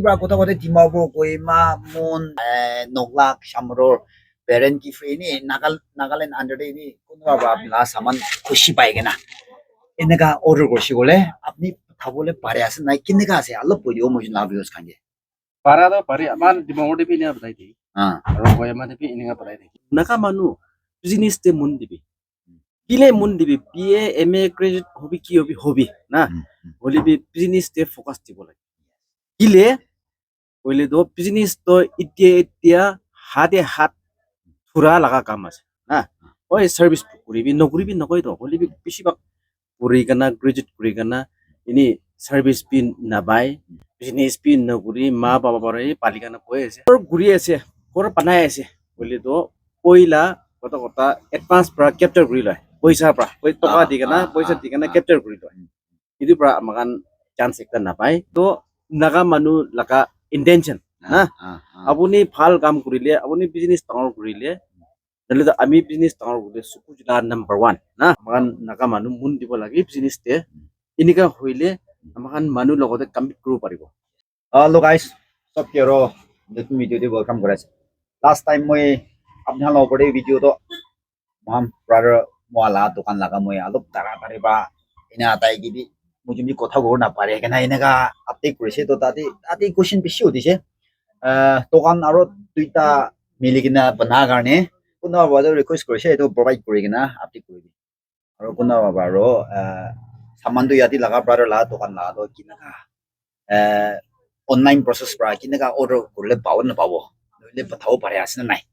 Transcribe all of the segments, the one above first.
bra kota kota Dimapur Kohima Moon Noklak Shamror parent ki free ni Nagaland under ni kunwa bra la saman khushi paigena enega order korshi gole apni thabole pare ase nai kinega ase allo podio mo na videos kange para to pare aman Dimapur de pini batai thi aro Kohima de pini nga batai thi naka manu business te mun dibi kile mun dibi PA MA graduate hobi ki hobi na holi bi business te focus dibo lage kile oile do business to itia hade hat thura laga kam ase na oi service kuribi nokoi do holi bi bishi bak puri kana graduate kuri kana ini service pin nabai business pin nokuri ma baba bare palika na koi ase or guri ase or panai ase holi do poila kota advance pra capture kuri loi poisa pra koi toka digana poisa digana capture kuri loi idu pra amakan chance ekta napai to naga manu laka intention na apuni phal kam kurile apuni business tangor kurile nale to ami business tangor kurile suku jila number 1 na amakan naga manu mun dibo lagi business te inika hoile amakan manu logote commit kuru paribo hello guys sab kero notun video de welcome korase last time moi apna lo pore video to mam brother wala dukan laga moi alop tara tare ba ina tai gibi mujumi kotha gor na pare kena inega update korise to tati question bishi odise tokan aro duita miligina bana garne kuna wada request korise to provide korigina update koribi aro kuna baro saman tu yati laga brother la tokan la to kinaka online process pra kinaka order korle pawo na pawo le pathaw pare asna nai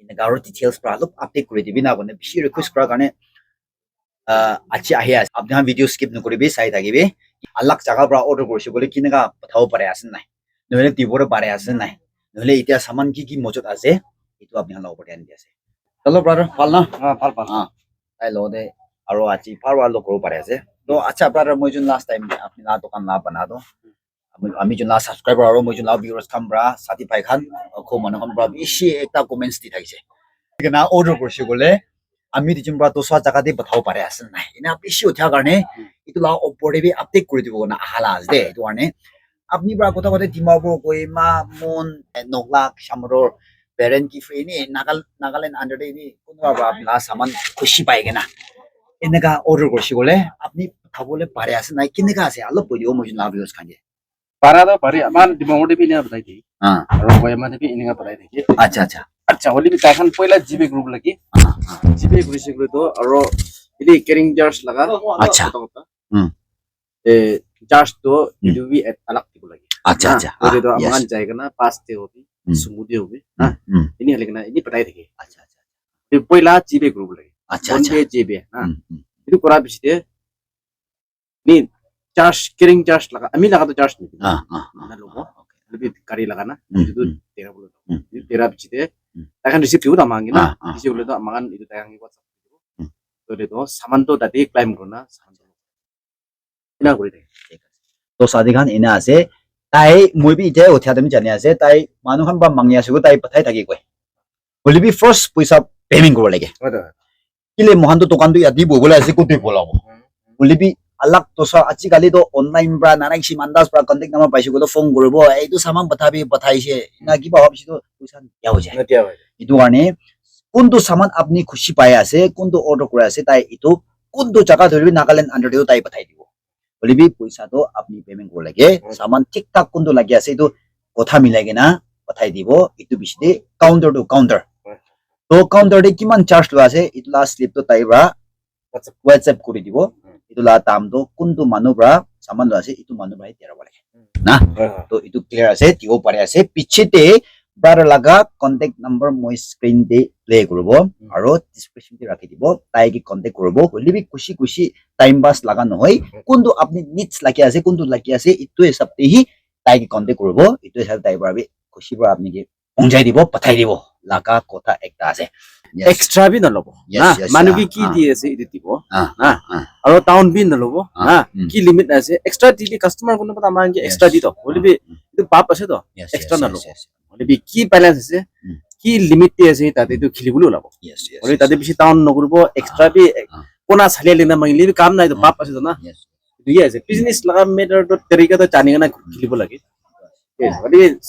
inega aro details pra lop update kori dibi na gone bishi request kora garne achi ahia apna video skip no koribi sai thagibe alak jaga pra order korse bole kinega pathaw pare asin nai noile tibore pare asin nai noile itia saman ki mojot ase itu apna la opor ani ase hello brother falna phal ai lo de aro achi farwa lo koro pare ase to acha brother moi jun last time apni la dukan la bana do ami jun la subscriber aro moi jun la viewers kam bra sati pai khan ko mano kam bra bishi ekta comments di thaise kena order korse gole ami dijumbra to swa jaga de bathaw pare asin nai ina bishi uthya garne itu la opor de update kori dibo na ahala as de itu arne apni bra kota kota Dimapur Kohima Moon Noklak Shamror parent ki free ni Nagaland under ni kunwa bra la saman khushi paigena enega order korshi gole apni thabole pare asin nai kinega ase allo podio mo na videos kange para to pare aman Dimapur de pini batai thi aro Kohima de pini nga batai thi acha holi bi takhan poila gb group lagi gb group se to aro ini carrying charge laga acha charge to idu bi alak tibo lagi acha holi to aman jai kana pass te hobi sumudi hobi na ini halikna ini batai thi acha te poila gb group lagi acha gb na idu kora bisite ni charge carrying charge laga ami laga to charge ni na logo lebih kari laga na itu 13 bolo itu 13 bisite takkan receive itu tamangi na receive bolo to amangan itu tayangi WhatsApp to itu saman to tadi claim korna saman to ina kori de to sadikan ina ase tai moi bi je uthya dem jani ase tai manu khan ba mangya su tai pathai thagi koi bolibi first puisa payment kor lage kile mohan to tokan tu yadi bobola ase kutu bolabo bolibi alak to sa achi gali to online bra nanak si mandas bra contact number paisi ko to phone koribo ei to saman pathabi pathaise na ki ba hobsi to puisa ya ho jai itu garne kuntu saman apni khushi pai ase kuntu order kora ase tai itu kuntu jaga dhoribi Nagaland under de tai pathai dibo bolibi puisa to apni payment kor lage saman tik tak kuntu lagi ase itu kotha milage na pathai dibo itu biside counter to counter to counter de kiman charge lo ase itu la slip to tai bra WhatsApp kori dibo itu la tam to kuntu manu bra saman lo ase itu manu bra tera bole na to itu clear ase tigo pare ase pichete brother laga contact number moi screen de play koribo aro description de rakhi dibo tai ki contact koribo holibi kushi time pass laga nohoi kuntu apni needs lagi ase kuntu lagi ase itu hisab te hi tai ki contact koribo itu hisab tai bra bi kushi bra apni ki ongjai dibo pathai dibo laga kotha ekta ase extra bi na lobo na manu ki di ase itu tipo na aro town bi na lobo na ki limit ase extra di customer kono pata mangi extra di to holibi itu pap ase to extra na lobo holibi ki balance ase ki limit te ase tate itu khilibulu labo holi tate bishi town nogurbo extra bi kona sale lena mangi libi kam nai to pap ase to na itu ye ase business laga matter to tarika to chani na khilibo lagi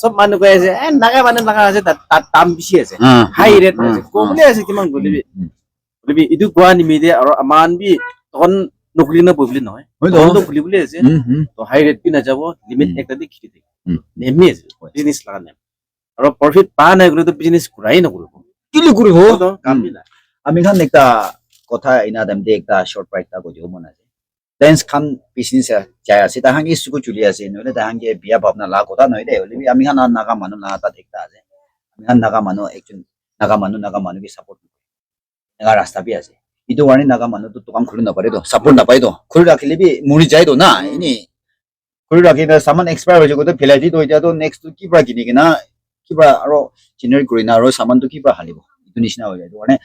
সব মানুহ কৈ আছে নাগা মানুহ নাগা আছে তাত দাম বেছি আছে হাই ৰেট আছে ক'বলৈ আছে কিমান গলিবি গলিবি এইটো কোৱা নিমিতে আৰু আমাৰ বি তখন নকলি না বইবলি নহয় তখন খুলি বুলি আছে তো হাই ৰেট বি নাযাব লিমিট একটা দি খিৰি থাকে নেমি আছে বিজনেছ লাগা নাই আৰু প্ৰফিট পা নাই গলে তো বিজনেছ ঘূৰাই নকৰিব কিলি কৰিব কাম বি নাই আমি খান একটা কথা ইনা দাম দে একটা শর্ট প্রাইস তা কইও মন আছে টেন্স খান বিজনেস যায় আছে তা হাঙ্গি সুকু চলি আছে নলে তা হাঙ্গি বিয়া ভাবনা লা কথা নয় দে হলি আমি খান নাগা মানু না তা দেখতা আছে আমি খান নাগা মানু একজন নাগা মানু কি সাপোর্ট নাগা রাস্তা বি আছে ইটো ওয়ানি নাগা মানু তো দোকান খুলি না পারে তো সাপোর্ট না পাই তো খুলি রাখিলে বি মুড়ি যায় তো না ইনি খুলি রাখি না সামান এক্সপায়ার হয়ে গতো ফেলাই দি তো এটা তো নেক্সট কি pra কিনি কিনা কি pra আরো জেনারেট করি না আরো সামান তো কি pra হালিব ইটো নিচিনা হৈ যায় তো মানে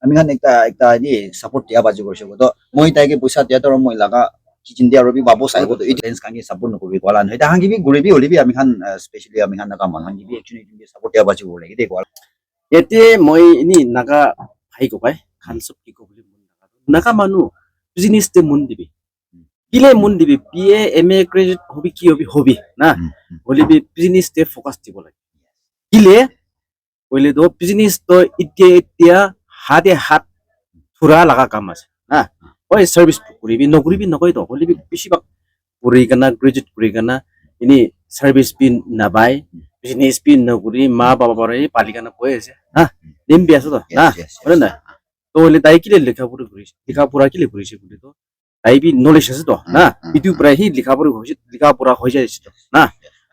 আমি খান একটা নি সাপোর্ট দিয়া বাজি কৰিছে তো মই তাইকে পইচা দিয়া তো মই লাগা কিচিন দিয়া ৰবি বাবু চাই তো এই টেন্স কাঙ্গি সাপোৰ্ট নকৰিবি কোলা নহয় তা হাঙ্গি বি গৰিবি হলিবি আমি খান স্পেশালি আমি খান নাগা মানুহ হাঙ্গি বি একচুয়ালি সাপোর্ট দিয়া বাজি কৰিব লাগে দে কোলা এতে মই ইনি নাগা ভাই কবাই খান সব কি কবলি মন নাগা মানুহ বিজনেস তে মন দিবি কিলে মন দিবি বিএ এমএ গ্ৰেজুৱেট হবি কি হবি না হলিবি বিজনেস তে ফোকাস দিব লাগে কিলে কইলে তো বিজনেস তো এতিয়া হাতে হাত ফুৰা লাগা কাম আছে না ওই সার্ভিস করিবি নকরিবি নকই তো হলিবি বেশিরভাগ পড়ি কানা গ্রাজুয়েট করি কানা ইনি সার্ভিস পিন নাবাই বিজনেস পিন নকরি মা বাবা পরে পালিকানা কই আছে হ্যাঁ নেম বি আছে তো না বলে না তো হলে তাই কিলে লেখাপড়া করিছে লেখাপড়া কিলে করিছে বলি তো তাই বি নলেজ আছে তো না ইটু প্রায় হি লেখাপড়া হয়ে যাইছে তো না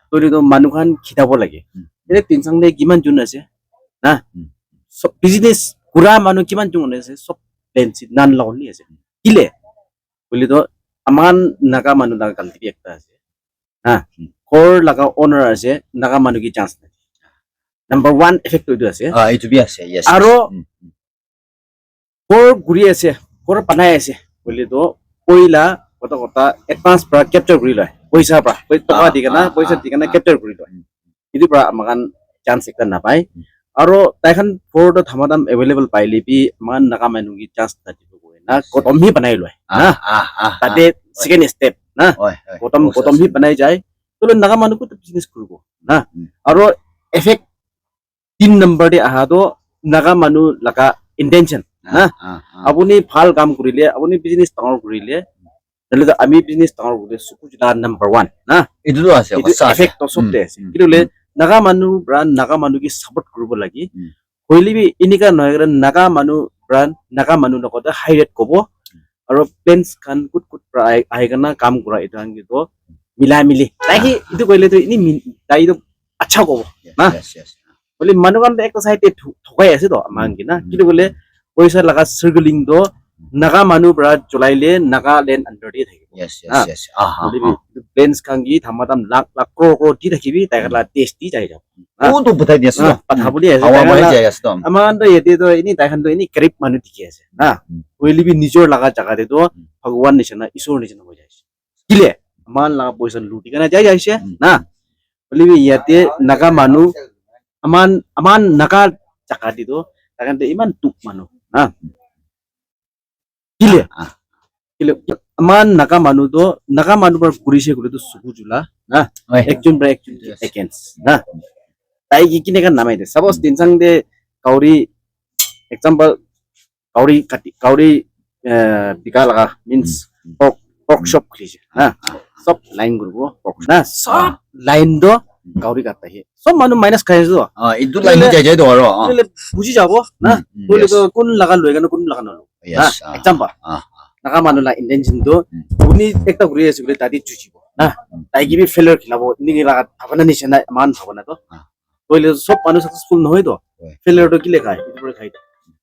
তো হলে তো মানুখান খিতাব লাগে এনে টেনশন দে কিমান জুন আছে না সব বিজনেস পুরা মানুহ কিমান জুন আছে সব প্লেনসি নান লগলি আছে কিলে বলি তো আমার নাগা মানুহ লাগা গালতি একটা আছে হ্যাঁ কোর লাগা ওনার আছে নাগা মানুহ কি চান্স নাই নাম্বার 1 এফেক্ট হইতো আছে এইটো বি আছে ইয়েস আৰু কোৰ ঘুৰি আছে কোৰ পানাই আছে বলি তো পইলা কত কথা এডভান্স পৰা ক্যাপচাৰ কৰি লয় পইচা পৰা টকা দি কেনা পইচা দি কেনা ক্যাপচাৰ কৰি লয় ইদি পৰা আমাকান চান্স একটা নাপায় আৰু তাইখান ফোৰটো ধামাধাম এভেইলেবল পাইলে বি মান নাগা মানুহ কি চান্স নাদিব না কটম হি বনাই লয় না তাতে সেকেন্ড স্টেপ না কটম হি বনাই যায় তো নাগা মানুহকো বিজনেস কৰিব না আৰু এফেক্ট 3 নম্বৰ দি আহা তো নাগা মানুহ লাগা ইন্টেনশন না আপুনি ভাল কাম কৰিলে আপুনি বিজনেস ডাঙৰ কৰিলে নহলে তো আমি বিজনেস ডাঙৰ কৰিলে সুকু জিলা নাম্বার 1 না এইটো আছে এফেক্ট তো সবতে আছে কিন্তু নাগা মানুহ ব্ৰান নাগা মানুহ কি সাপোৰ্ট কৰিব লাগি হইলিবি ইনিকা নহয় নাগা মানুহ ব্ৰান নাগা মানুহ লগতে হাই ৰেট কব আৰু প্লেনস খান কুট কুট প্ৰায় আইগানা কাম কৰা এটা তো মিলি তাই ইটো কইলে তো ইনি তাই তো আচ্ছা কব না বলি মানুহ কান একটা সাইডে ঠকাই আছে তো আমাঙ্গি না কিন্তু বলে পয়সা লাগা সার্কেলিং তো নাগা মানুহ ব্ৰা চলাইলে নাগালেণ্ড আন্ডাৰ দি থাকিব প্লেনস খাঙ্গি ধামাধাম লাখ লাখ ক্রোড় দি থাকিবি তাইলা টেস্ট দি যাই যাব ও তো বুঝাই দিছ তো কথা বলি আছে হাওয়া মারি যাই আছে তো আমার তো এতে তো ইনি তাইখান তো ইনি গরিব মানুহ ঠিকই আছে না কইলিবি নিজৰ লাগা জায়গাতে তো ভগবান নিচিনা ঈশ্বর নিচিনা হৈ যাইছে কিলে আমার লাগা পয়সা লুটি কেনা যাই যাইছে না কইলিবি ইয়াতে নাগা মানুহ আমার নাগা জায়গাতে তো তাইখান তো ইমান টুক মানুহ না কিলে আমার নাগা মানুহ তো নাগা মানুহ পর পুলিশে করে তো সুকু জুলা না একজন বা একজন এগেন্স্ট না তাই কি কিনে কান নামাই দে সাপোজ দিনসাং দে কাউরি এক্সাম্পল কাউরি বিকা লাগা মিন্স পক শপ খুলিছে না সব লাইন করব না সব লাইন দো কাউরি কাটতা হে সব মানুহ মাইনাস খাই আছে তো এইটো লাইন যাই যাই তো আৰু বুঝি যাব না বলে তো কোন লাগা লই কেন কোন লাগা নলো এক্সাম্পল নাগা মানুহ লা ইন্টেনশন তো উনি একটা ঘুরে আছে বলে তাদি জুজিব না তাই কি ফেলিয়ার খিলাব নিগে লাগা ভাবনা নিছে না মান ভাবনা তো কইলে সব মানুহ সাকসেসফুল নহয় তো ফেলিয়ার তো কি লেখায় এগুলো খাই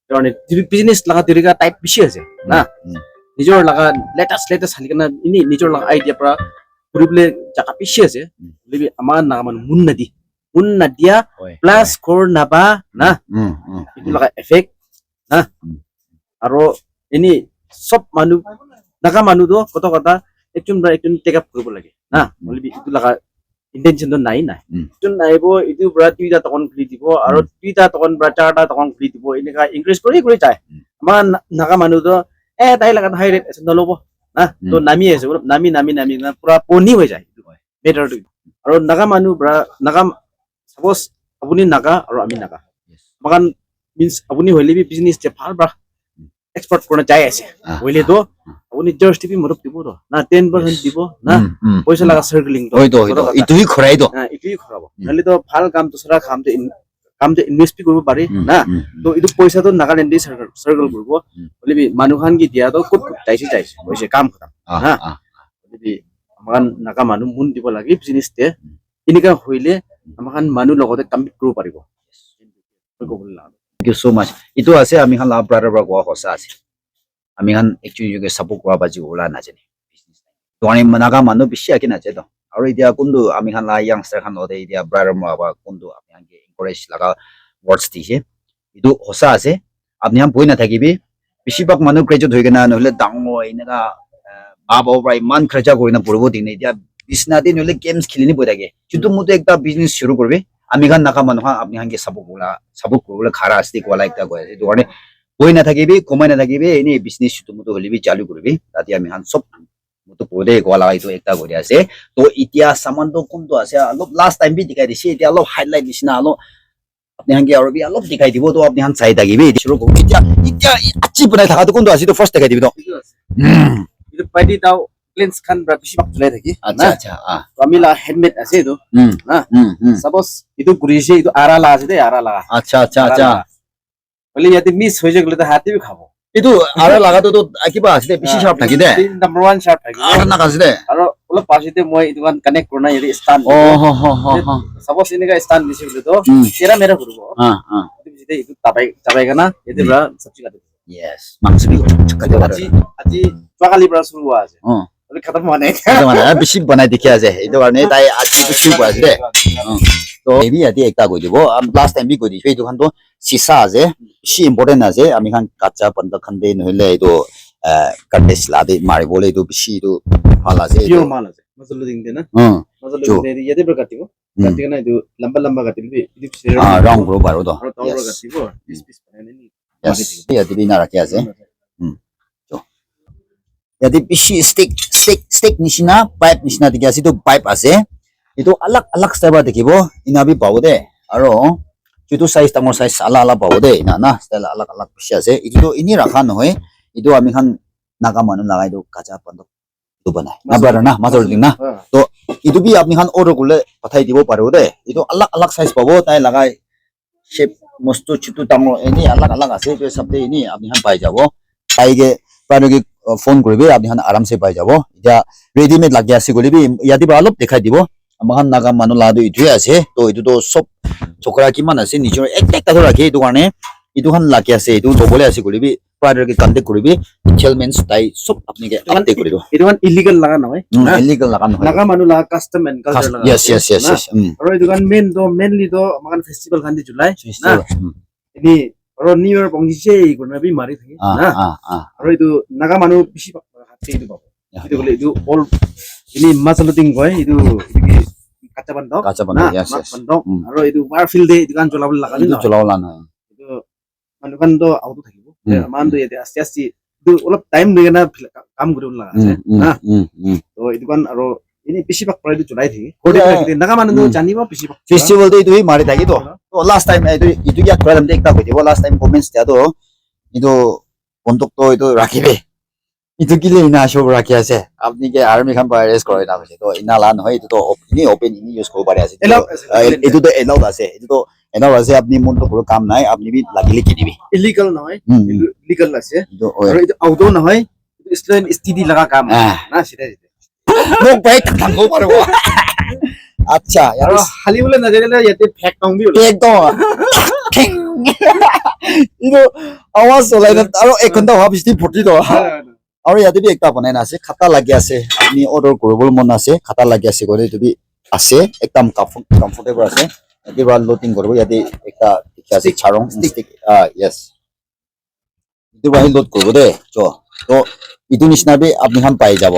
কারণ বিজনেস লাগা তরিকা টাইপ বেশি আছে না নিজৰ লাগা লেটেস্ট হালি কেনা ইনি নিজৰ লাগা আইডিয়া পৰা ঘুরিবলে জায়গা বেশি আছে বলি আমার নাগা মানুহ মুন না দিয়া প্লাস কোর নাবা না এগুলো লাগা এফেক্ট না আৰু ইনি সব মানুহ নাগা মানুহ তো কত কথা একজন বা একজন টেক আপ কৰিব লাগে না বলি ইটো লাগা ইন্টেনশন তো নাই একজন নাইব ইটো পৰা 2টা তখন খুলি দিব আৰু 2টা তখন পৰা 4টা তখন খুলি দিব এনেকা ইনক্ৰিজ কৰি যায় আমাৰ নাগা মানুহ তো তাই লাগা হাই ৰেট আছে নলব না তো নামি আছে নামি পুৰা পনি হৈ যায় বেটাৰ আৰু নাগা মানুহ ব্ৰা নাগা সাপোজ আপুনি নাগা আৰু আমি নাগা মাকান মিন্স আপুনি হইলে বি বিজনেস তে ভাল ব্ৰা এক্সপোর্ট করতে যাই আছে হইলে তো আপুনি জাস্ট বি মদত দিব তো না 10% দিব না পয়সা লাগা সার্কেলিং তো হয়তো ইটুই খৰাই তো ইটুই খৰাব নহলে তো ভাল কাম দুসৰা কামতে ইনভেস্ট কৰিব পাৰি না তো ইটো পয়সা তো নাগালেণ্ডে সাৰ্কেল কৰিব হইলে বি মানুহান কি দিয়া তো কত যাইছে পয়সা কাম খতম না হইলে বি আমাকান নাগা মানুহ মুন দিব লাগে বিজনেস তে এনেকা হইলে আমাকান মানুহ লগতে কম্পিট কৰিব পাৰিব Thank you so much. Itu ase ami han la brother bra kwa hosa ase. Ami han actually yuge support kwa baji ola na jeni. To ani managa manu bishi akina je to. Aru idia kundu ami han la youngster han ode idia brother ma ba kundu ami han ge encourage laga words dise. Itu hosa ase. Apni han boi na thakibi. Bishi bak manu graduate hoigena nohile dango inaga baba brai man kharcha koina purbo dine idia bisna din nohile games khilini boi thake. Chutu mutu ekta business shuru korbe. আমি গান নাকা মানুহ আপনি হাঙ্গে support করবলে খারা আসতে কোলা একটা কয় এই দোকানে বই না থাকিবি কমাই না থাকিবি এনে বিজনেস মতো হলিবি চালু করবি তাতে আমি হান সব মতো পদে কোলা এইটো একটা করে আছে তো ইতিয়া সামান তো কোনটো আছে অলপ লাস্ট টাইম বি দেখাই দিছে এতিয়া অলপ হাইলাইট দিছিনা অলপ আপনি হাঙ্গে আৰু বি অলপ দেখাই দিব তো আপনি হান চাই থাকিবি শুরু করব ইতিয়া আচ্ছি বনাই থাকা তো কোনটো আছে তো ফার্স্ট দেখাই দিবি তো itu padi tau cleans kan berapa sih waktu lagi আচ্ছা আচ্ছা kami lah handmade aja itu nah suppose itu gurisi itu arah lah aja arah lah আচ্ছা আচ্ছা আচ্ছা বলি যদি মিস হয়ে যায় গেলে তো হাতে বি খাবো এইটো আৰু লাগাটো তো কিবা আছে বেছি শাৰ্প থাকি দে নাম্বাৰ 1 শাৰ্প থাকে আৰু না আছে দে আৰু অলপ পাছিতে মই itu kan connect কৰনা যদি stand ও হো হো হো suppose ini ka stand দিছি বলে তো এরা মেরা করব itu tapai kana itu bra sabji ka yes মাংস বি চকাতে পারে আজি যোৱাকালি পৰা শুৰু হোৱা আছে বলে খতম হোৱা নাই itu মানে বেছি বনাই দেখি আছে এইটো কাৰণে তাই আজি তো শুরু আছে দে তো এবি আদি একটা কই দিব লাস্ট টাইম বি কই দিছো এইটো খান তো সিসা আছে বেছি ইম্পর্টেন্ট আছে আমি খান কাঁচা বন্ধ খান দে নহলে এইটো কাটেস লাদে মারি বলে এইটো বেছি এইটো ভাল আছে পিওর মাল আছে মজলু দিন দে না মজলু দিন দে ইয়াতে কাটিব কাটি না এইটো লম্বা লম্বা কাটিবি এইটো রং করব পারো তো আৰু তলৰ কাটিব পিস পিস বনাই নি yes ইয়াতে বি না রাখি আছে ইয়াতে বেছি stick নিচিনা পাইপ নিচিনা দেখি আছে তো পাইপ আছে itu alak style ba dekibo inabi pawo de aro chutu size tamor size ala pawo de na style alak bishi ase itu to ini rakha nohoi itu ami khan naga manu lagai do kacha pando to banai na brother na mazor ding na to itu bi apni khan order kule pathai dibo paro de itu alak size pabo tai lagai shape mostu chutu tamor ini alak ase to sabde ini apni khan pai jabo pai ge brother ge phone koribe apni khan aram se pai jabo ja ready made lagi ase golibi yati ba alop dekhai dibo আমাখান Naga মানুহ লাদু ইটোৱে আছে তো এইটো তো সব চকৰা কিমান আছে নিজৰ একটা তো ৰাখি এইটো কাৰণে এইটো খান লাগি আছে এইটো লবলে আছে কৰিবি প্ৰাইডাৰ কে কন্টাক্ট কৰিবি সেলমেন্স তাই সব আপনিকে আপডেট কৰিব এইটো মান ইলিগাল লাগা নহয় ইলিগাল লাগা নহয় নাগা মানুহ লাগা কাস্টম এন্ড কালচাৰ লাগা yes আৰু এইটো kan মেইনলি তো আমাকান ফেষ্টিভেল খান দি জুলাই না এনি আৰু নিউ ইয়াৰ পংজিছে কোনা বি মাৰি থাকে না আৰু এইটো নাগা মানুহ বেছি হাতে এইটো পাব itu boleh itu all ini masalah tinggal itu kaca bandok yes bandok aro itu warfield itu kan jolawal lagan itu jolawalan itu manu kan to auto thakibo man to yete asti itu olop time degena kaam goribo laga ase na to itu kan aro ini pisibak prai itu jolai thi kodi naga manu to janibo pisibak festival to itu mari thaki to last time itu ya kolam de ekta koidibo last time comments dia to itu bontok to itu rakhibe itu gile ina show rakhi ase apni ke army khan pa arrest koroi na base to ina la nohoi itu to ini open ini use kobo pare ase itu to allowed ase itu to allowed ase apni mon to puro kam nai apni bi lagile kinibi illegal nohoi legal ase aru itu auto nohoi itu islan std laga kam na sida mo bai thang ko pare bo acha yaar hali bole na jale yate fake tong bi ekdom itu awas solai na aro ekhonta bhabisi photi to আৰু ইয়াতে B একটা বনাই না আছে খাতা লাগি আছে আপনি অর্ডার কৰিবলৈ মন আছে খাতা লাগি আছে গলে এইটো বি আছে একদম কমফৰ্টেবল আছে ইয়াতে বা লোডিং কৰিব ইয়াতে একটা ঠিক আছে ছাৰং ষ্টিক yes এইটো বাহি লোড কৰিব দে তো ইটো নিচিনা বি আপনি খান পাই যাব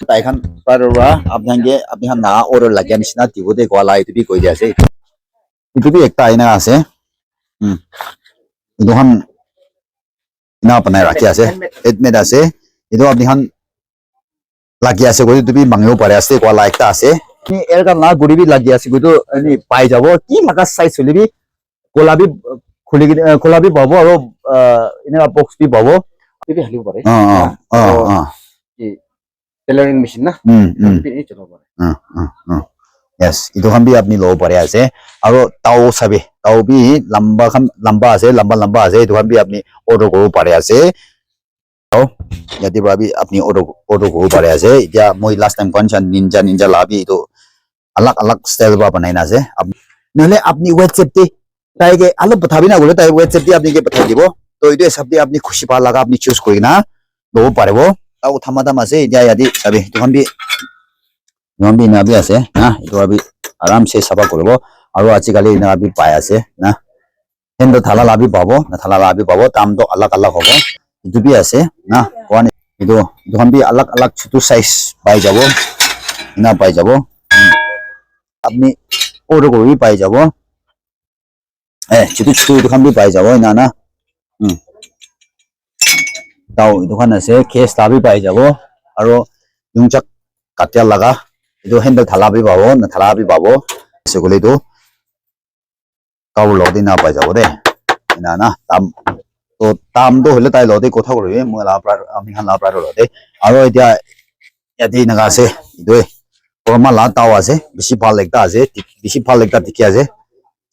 তাই খান পাৰবা আপনি খান না অর্ডার লাগি নিচিনা দিব দে গলা এইটো বি কৈ দি আছে এইটো বি একটা আইনা আছে এইটো খান না বনাই ৰাখি আছে এডমেড আছে itu apni han lagi ase gori tu bi mangyo pare ase ko la ekta ase ni ergan la guri bi lagi ase gudu ni pai jabo ki laga size holi bi kola bi babo aro ina box bi babo Ini halus bare. oh Tailoring machine na. Ini chalo bare. yes itu kan bi apni lo pare ase aro tau sabi tau bi lamba ase itu kan bi apni order koro pare ase tau yati babi apni order koro pare ase ya moi last time concern ninja labi itu alak style ba banai na ase nole apni whatsapp te tai ke alu pathabi na gole tai whatsapp te apni ke pathai dibo to itu sab te apni khushi pa laga apni choose kori na lo pare bo tau thamada ma ase ya yati sabi itu kan bi na bi ase na itu abi aram se saba koribo aro achikali na abi pai ase na hendo thala labi pabo na thala labi pabo tam to alak hobo itu bi ase na one itu kan bi alak chutu size pai jabo ina pai jabo apni order kori pai jabo chutu itu kan bi pai jabo ina na tau itu kan ase case labi pai jabo aro yungchak katia laga itu handle thala bi pabo na thala bi pabo segole itu kau lodi na pai jabo de ina na tam to hole tai lodi kotha koribe mo la pra ami han la pra lodi aro etia yati naga ase itu forma la taw ase bishi phal ekta ase bishi phal ekta dikhi ase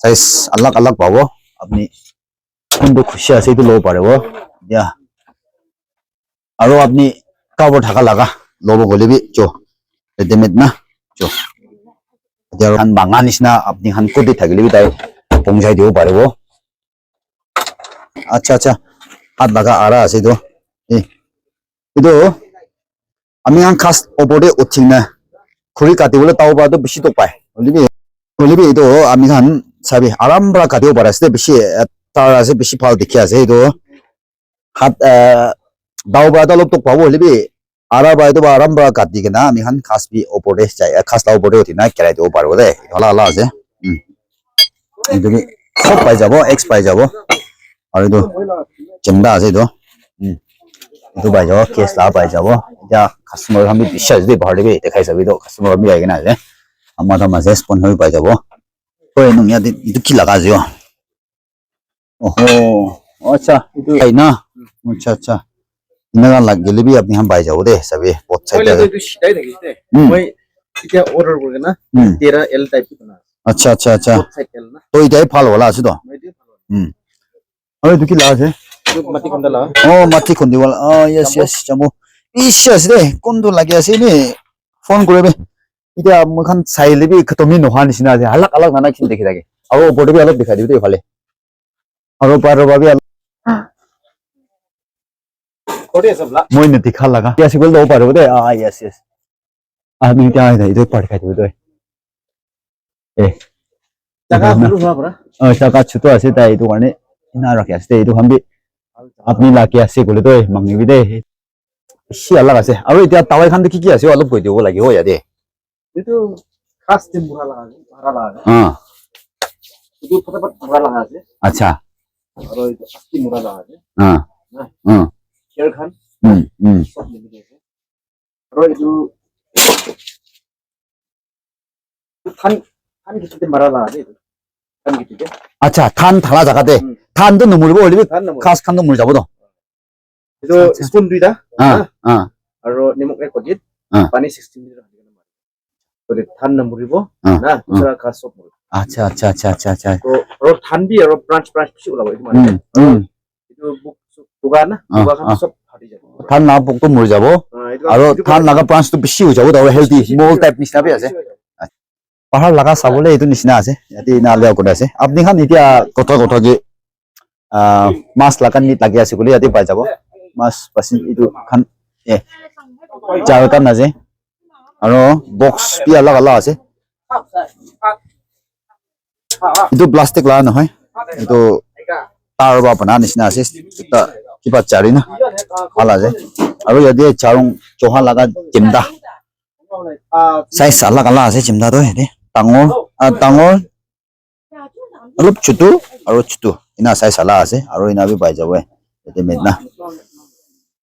size alak pabo apni kundu khushi ase itu lo parebo ya aro apni kabo thaka laga lobo golibi jo readymade na jo dia han banganis na apni han kodi thagili bi tai pongjai dio parebo acha hat laga ara ase do itu ami han khas obode uthina khuri kati bole taw ba do bishi to pai olibi itu ami han sabi arambra katio parase bishi tar ase bishi phal dikhi ase itu hat daw ba da lok to pabo olibi ara ba itu ba arambra kati kena ami han khas bi obode chai khas la obode uthina kerai dio parbo de ala ase itu bi sab pai jabo x pai jabo aru itu jemda ase itu pai jabo case la pai jabo ya customer kami বিশ্বাস de bahar de dekhai sabi do customer mi ai na ase amma ta ma respond hoi pai jabo ko enu ya itu ki laga jio oho acha itu ai na acha inaga lagele bi apni ham pai jabo de sabi both side Pahile itu shitai thaki te. Moi kita order kori na. Tera L type ki bana. acha Both side L na. to idai phal wala ase to Moi itu phalo. aru itu ki laga ase Itu mati konda la. oh mati khondi wala yes chamo ishas de kondu lagi ase ni phone korebe itia mukhan saile bi khatomi noha nisina ase alak nana kin dekhi thake aro body bi alak dikhai dibi to phale aro paro babi Kode sabla. moi ne dikha laga ya sigol do paro de yes ami tia ai idu par khai dibi to Jaga hulu hua pura. chaka chuto ase ta idu karne ina rakhi ase idu hambi apni laki ase gole to mangi bi de si alak ase aro itia tawai khan de ki ase alop koi dibo lagi ho ya de Itu khas tim murah laga. Itu fatapat murah laga ase. acha Aro itu asti murah laga ase. Kher khan. Sob lebih ase. Aro itu kan gitu te murah laga ase itu. Kan gitu te. acha than thala jaga de than do numurbo olibi Kan namu. khas khan do mur jabo do Itu spoon duita. ah Aro nimok ek kodit. Ah. Pani 16 liter hadi kana mari. Kode than namuribo. Ah. Na dusra khas sob muribo. acha तो और ठंडी और branch से उला itu mana itu buk buka na buka kan सब फाटी जाबो than na bok to mur jabo aro than laga branch to bishi ho jabo do healthy mol type nisna bi ase pahar laga sabole itu nisna ase yati na leo kode ase apni khan itia kotha ge mas lakan nit lagi ase gole yati pai jabo mas pasin itu khan jaratan ase aro box bi alak ase itu plastic la নহয় itu tar ba bana nisna ase ta kiba chari na ala je aru yadi charung choha laga jimda size alak ase jimda do he tangor alup chutu aru chutu ina size ala ase aru ina bi pai jawe ete medna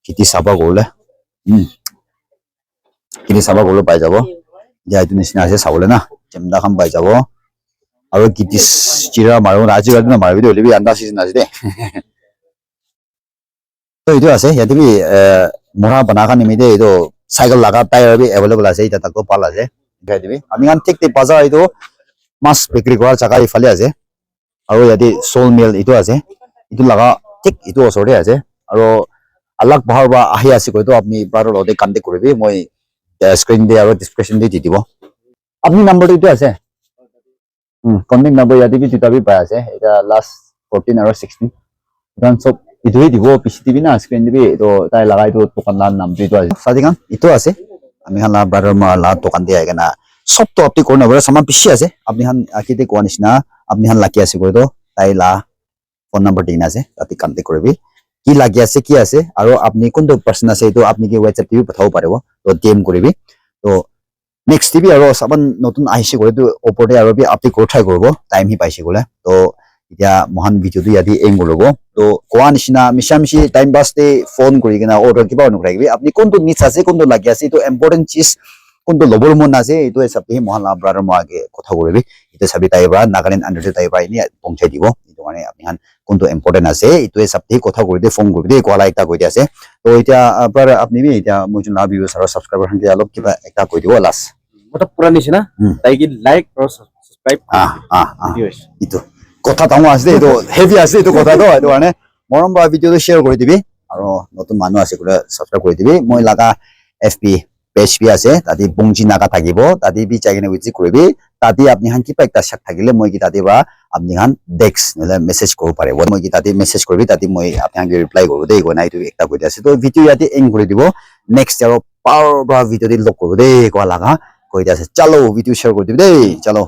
kiti saba gole kiti saba gole pai jabo এতিয়া এইটো নিচিনা আছে চাবলৈ না চেমদা খাম পাই যাব আৰু কিটিছ চিৰা মাৰো আজিকালি নামাৰিবি দেই হ'লে আন্দা চিজন আছে দেই তো এইটো আছে ইয়াতে বি মৰা বনাকা নিমিতে এইটো চাইকেল লাগা টায়াৰ বি এভেইলেবল আছে এটা তাকো পাল আছে দেখাই দিবি আমি খান ঠিক বাজাৰ এইটো মাছ বিক্ৰী কৰাৰ জাগা ইফালে আছে আৰু ইয়াতে সোল মিল এইটো আছে এইটো লাগা ঠিক এইটো ওচৰতে আছে আৰু আলাক বাহৰ বা আহি আছে কৈতো আপুনি বাৰৰ লগতে কন্টেক্ট কৰিবি মই স্ক্ৰীন দি আৰু ডিসক্ৰিপশন দি দিব আপনি নাম্বাৰটো এইটো আছে কন্টেক্ট নাম্বাৰ ইয়াতে বি দুটা বি পাই আছে এটা লাষ্ট 14 আৰু 16 ইমান সব ইটোই দিব পিছি দিবি না স্ক্ৰীন দিবি তো তাই লাগাই তো দোকানদাৰ নামটো এইটো আছে সাদিকান এইটো আছে আমি খান বাৰৰ মালা দোকান দি আগে না সব তো আপনি কোন নবৰে সামান পিছি আছে আপনি খান আকিতে কোৱা নিচিনা আপনি খান লাকি আছে কৈতো তাই লা ফোন নাম্বাৰ দিন আছে তাতে কন্টেক্ট কৰিবি কি লাগি আছে কি আছে আৰু আপনি কোনটো পাৰ্সন আছে এইটো আপনি কি WhatsApp টিভি পঠাব পাৰিব তো DM কৰিবি তো নেক্সট টিভি আৰু সাবান নতুন আহিছে কৈতো ওপৰতে আৰু বি আপনি কোঠাই কৰিব টাইম হি পাইছে গলে তো এতিয়া মহান ভিডিওটো ইয়াদি এং কৰিব তো কোৱা নিচিনা মিছামিছি টাইম বাসতে ফোন কৰি কিনা অৰ্ডাৰ কিবা অনুৰাগিবি আপনি কোনটো নিচ আছে কোনটো লাগি আছে এইটো ইম্পৰ্টেন্ট চিজ কোনটো লবৰ মন আছে এইটো হিচাপে মহান ব্ৰাদাৰ মই আগে কথা কৰিবি এইটো চাবি তাইবা নাগালেণ্ড আন্ডাৰতে তাইবা ইনি পঞ্চায় দিব এইটো মানে আপনি হান কোনটো ইম্পৰ্টেন্ট আছে এইটো হিচাপে কথা কৰি দে ফোন কৰি দে কোৱা একটা কৈ আছে তো এতিয়া ব্ৰাদাৰ আপনি বি এতিয়া মই যোন ভিউয়াৰ্স আৰু সাবস্ক্ৰাইবাৰ হান অলপ কিবা একটা কৈ দিব লাষ্ট মটা পুৰা নিচিনা তাই কি লাইক আৰু সাবস্ক্ৰাইব এইটো কথা ডাঙৰ আছে এইটো হেভি আছে এইটো কথাটো এইটো মানে মৰম বা ভিডিওটো শ্বেয়াৰ কৰি দিবি আৰু নতুন মানুহ আছে গলে সাবস্ক্ৰাইব কৰি দিবি মই লাগা FB পেজ বি আছে তাতে বংজি নাগা থাকিব তাতে বি চাইকেনে উইজি কৰিবি তাতে আপনি হান কিবা একটা শাক থাকিলে মই কি তাতে বা আপনি হান ডেক্স নহলে মেসেজ কৰিব পাৰিব মই কি তাতে মেসেজ কৰিবি তাতে মই আপনি হান ৰিপ্লাই কৰিব দেই গনা এইটো একটা কৈ আছে তো ভিডিও ইয়াতে এং কৰি দিব নেক্সট আৰু পাৱাৰ বা ভিডিও দি লগ কৰিব দেই কোৱা লাগা কৈ আছে চলো ভিডিও শ্বেয়াৰ কৰি দিবি দেই চলো